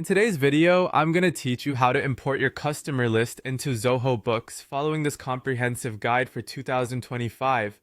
In today's video, I'm going to teach you how to import your customer list into Zoho Books. Following this comprehensive guide for 2025,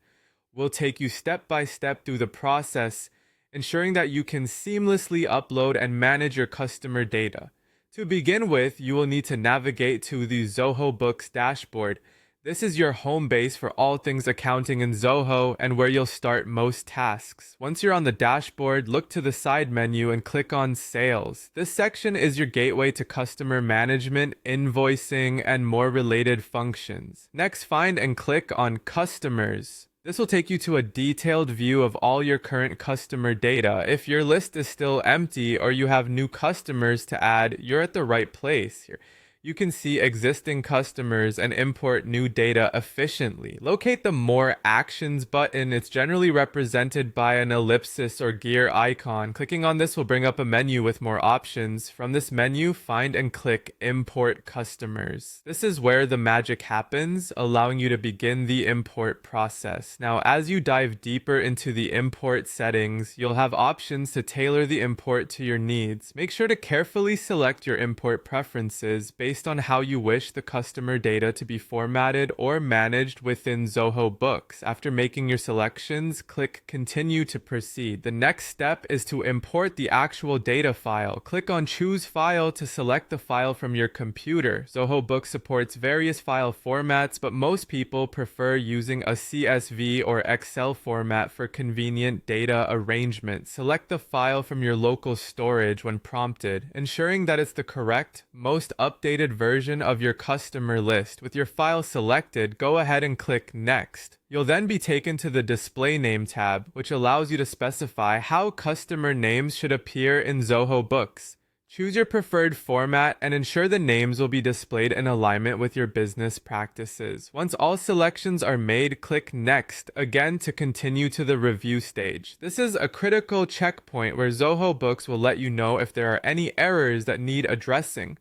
we'll take you step by step through the process, ensuring that you can seamlessly upload and manage your customer data. To begin with, you will need to navigate to the Zoho Books dashboard. This is your home base for all things accounting in Zoho and where you'll start most tasks. Once you're on the dashboard, look to the side menu and click on Sales. This section is your gateway to customer management, invoicing, and more related functions. Next, find and click on Customers. This will take you to a detailed view of all your current customer data. If your list is still empty or you have new customers to add, you're at the right place here. You can see existing customers and import new data efficiently. Locate the More Actions button. It's generally represented by an ellipsis or gear icon. Clicking on this will bring up a menu with more options. From this menu, find and click Import Customers. This is where the magic happens, allowing you to begin the import process. Now, as you dive deeper into the import settings, you'll have options to tailor the import to your needs. Make sure to carefully select your import preferences based on how you wish the customer data to be formatted or managed within Zoho Books. After making your selections, click Continue to proceed. The next step is to import the actual data file. Click on Choose File to select the file from your computer. Zoho Books supports various file formats, but most people prefer using a CSV or Excel format for convenient data arrangement. Select the file from your local storage when prompted, ensuring that it's the correct, most updated version of your customer list. With your file selected, go ahead and click Next. You'll then be taken to the Display Name tab, which allows you to specify how customer names should appear in Zoho Books. Choose your preferred format and ensure the names will be displayed in alignment with your business practices. Once all selections are made, click Next again to continue to the review stage. This is a critical checkpoint where Zoho Books will let you know if there are any errors that need addressing.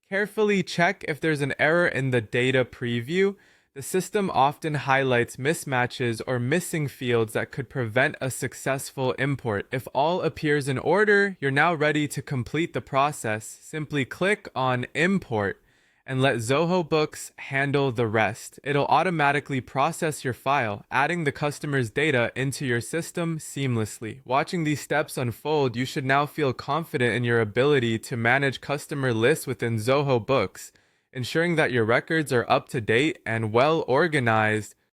Carefully check if there's an error in the data preview. The system often highlights mismatches or missing fields that could prevent a successful import. If all appears in order, you're now ready to complete the process. Simply click on Import and let Zoho Books handle the rest. It'll automatically process your file, adding the customer's data into your system seamlessly. Watching these steps unfold, you should now feel confident in your ability to manage customer lists within Zoho Books, ensuring that your records are up to date and well organized